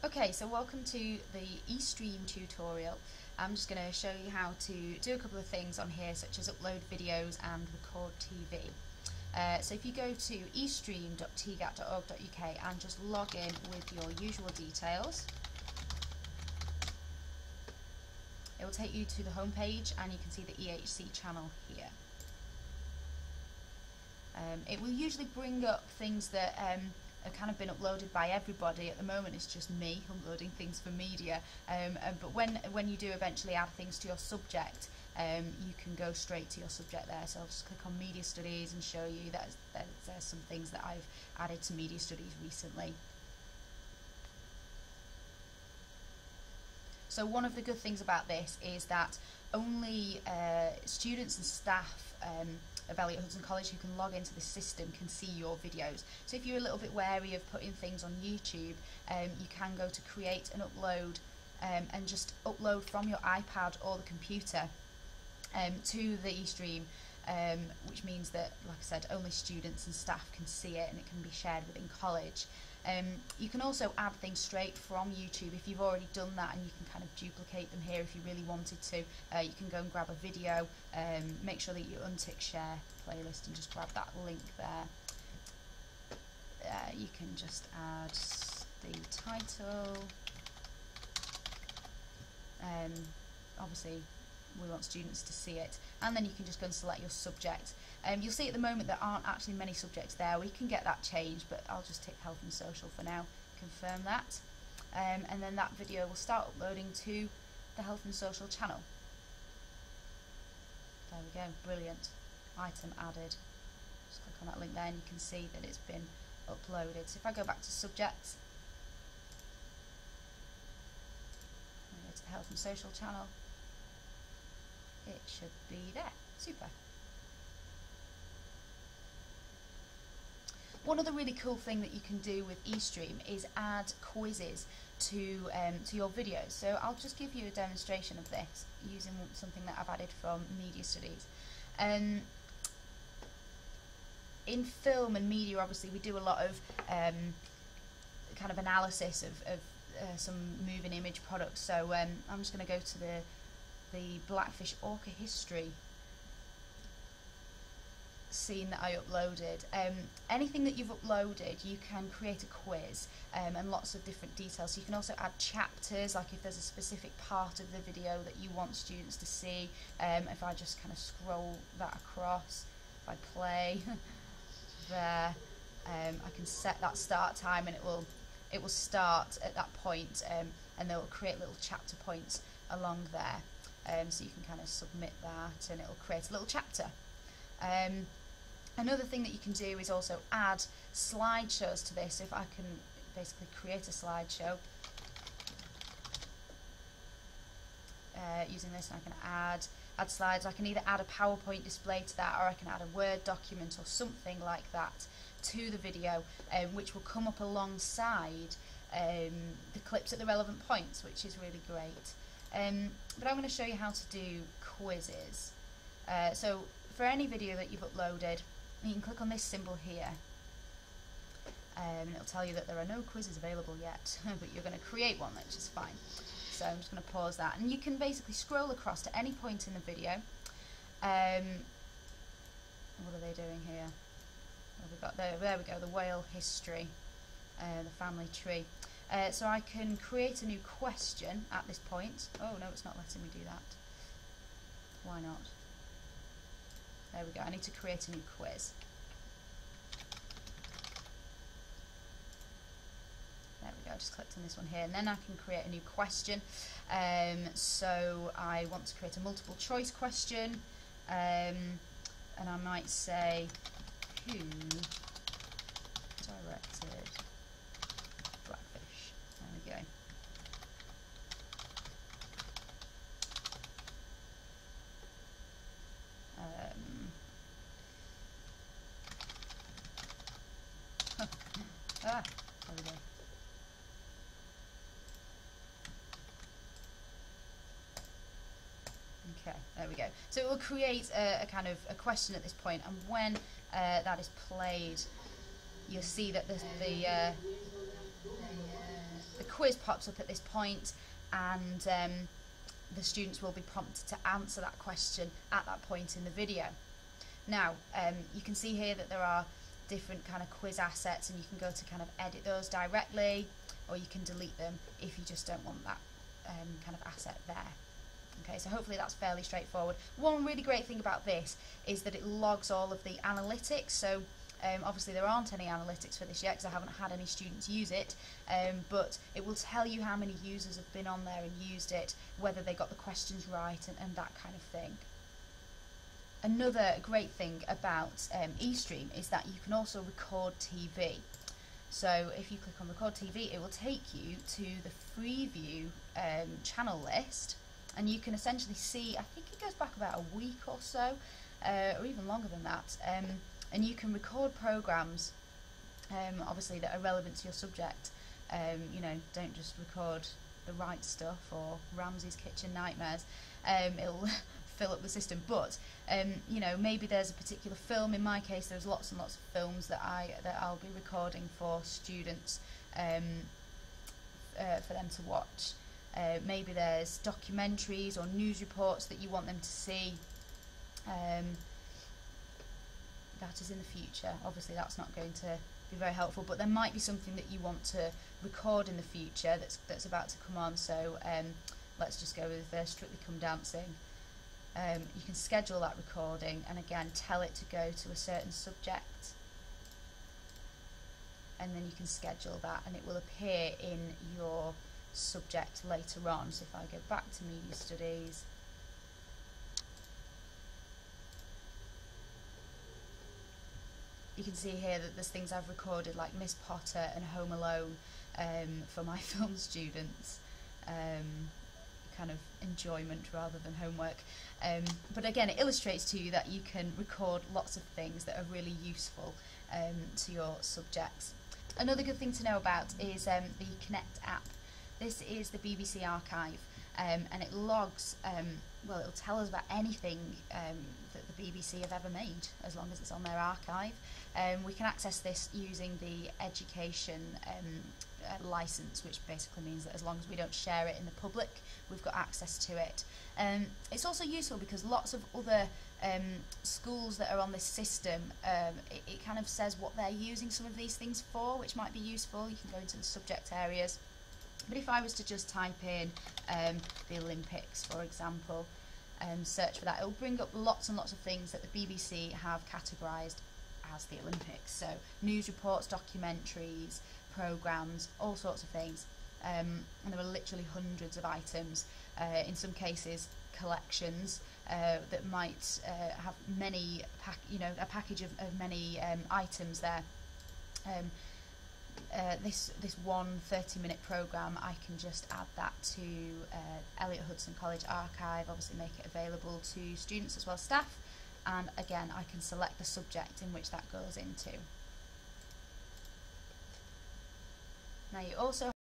Okay, so welcome to the eStream tutorial. I'm just going to show you how to do a couple of things on here, such as upload videos and record TV. So if you go to estream.tgat.org.uk and just log in with your usual details, it will take you to the home page and you can see the EHC channel here. It will usually bring up things that have kind of been uploaded by everybody. At the moment it's just me uploading things for media, but when you do eventually add things to your subject, you can go straight to your subject there. So I'll just click on media studies and show you that there's some things that I've added to media studies recently. So one of the good things about this is that only students and staff of Elliott Hudson College who can log into the system can see your videos. So if you're a little bit wary of putting things on YouTube, you can go to create and upload and just upload from your iPad or the computer to the eStream, which means that, like I said, only students and staff can see it and it can be shared within college. You can also add things straight from YouTube if you've already done that, and you can kind of duplicate them here if you really wanted to. You can go and grab a video, make sure that you untick share playlist and just grab that link there. You can just add the title. Obviously we want students to see it, and then you can just go and select your subject. You'll see at the moment there aren't actually many subjects there. We can get that changed, but I'll just tick health and social for now, confirm that, and then that video will start uploading to the health and social channel. There we go, brilliant. Item added. Just click on that link there and you can see that it's been uploaded. So if I go back to subjects, and go to the health and social channel, it should be there. Super. One other really cool thing that you can do with eStream is add quizzes to your videos. So I'll just give you a demonstration of this using something that I've added from media studies. In film and media, obviously, we do a lot of kind of analysis of some moving image products. So I'm just going to go to the Blackfish Orca history scene that I uploaded. Anything that you've uploaded, you can create a quiz and lots of different details. So you can also add chapters, like if there's a specific part of the video that you want students to see. If I just kind of scroll that across, if I play there, I can set that start time and it will start at that point, and they'll create little chapter points along there. So you can kind of submit that and it will create a little chapter. Another thing that you can do is also add slideshows to this. If I can basically create a slideshow using this, and I can add slides. I can either add a PowerPoint display to that, or I can add a Word document or something like that to the video, which will come up alongside the clips at the relevant points, which is really great. But I'm going to show you how to do quizzes. So for any video that you've uploaded, you can click on this symbol here, and it'll tell you that there are no quizzes available yet, but you're going to create one, which is fine. So I'm just going to pause that, and you can basically scroll across to any point in the video. What are they doing here? What have we got there? There we go, the whale history, the family tree. So I can create a new question at this point. Oh no, it's not letting me do that. Why not? There we go, I need to create a new quiz. There we go, I just clicked on this one here, and then I can create a new question. So I want to create a multiple choice question, and I might say, who directed Blackfish? There we go. There we go. Okay, there we go. So it will create a kind of a question at this point, and when that is played, you'll see that the quiz pops up at this point, and the students will be prompted to answer that question at that point in the video. Now, you can see here that there are different kind of quiz assets, and you can go to kind of edit those directly, or you can delete them if you just don't want that kind of asset there. Okay, so hopefully that's fairly straightforward. One really great thing about this is that it logs all of the analytics. So obviously there aren't any analytics for this yet because I haven't had any students use it, but it will tell you how many users have been on there and used it, whether they got the questions right, and that kind of thing. Another great thing about eStream is that you can also record TV. So if you click on record TV, it will take you to the Freeview channel list, and you can essentially see, I think it goes back about a week or so, or even longer than that, and you can record programs obviously that are relevant to your subject. You know, don't just record the right stuff or Ramsay's Kitchen Nightmares. It'll fill up the system, but you know, maybe there's a particular film. In my case, there's lots and lots of films that I'll be recording for students for them to watch. Maybe there's documentaries or news reports that you want them to see. That is in the future. Obviously that's not going to be very helpful, but there might be something that you want to record in the future that's about to come on. So let's just go with Strictly Come Dancing. You can schedule that recording, and again tell it to go to a certain subject, and then you can schedule that, and it will appear in your subject later on. So if I go back to Media Studies, you can see here that there's things I've recorded like Miss Potter and Home Alone for my film students. Kind of enjoyment rather than homework, but again it illustrates to you that you can record lots of things that are really useful to your subjects. Another good thing to know about is the Connect app. This is the BBC archive, and it logs, well, it'll tell us about anything that the BBC have ever made, as long as it's on their archive. We can access this using the education license, which basically means that as long as we don't share it in the public, we've got access to it. It's also useful because lots of other schools that are on this system, it kind of says what they're using some of these things for, which might be useful. You can go into the subject areas. But if I was to just type in the Olympics, for example, search for that, it'll bring up lots and lots of things that the BBC have categorised as the Olympics. So news reports, documentaries, programmes, all sorts of things. And there are literally hundreds of items, in some cases collections that might have many, a package of many items there. This one 30-minute programme, I can just add that to Elliott Hudson College archive, obviously make it available to students as well as staff, and again I can select the subject in which that goes into. Now you also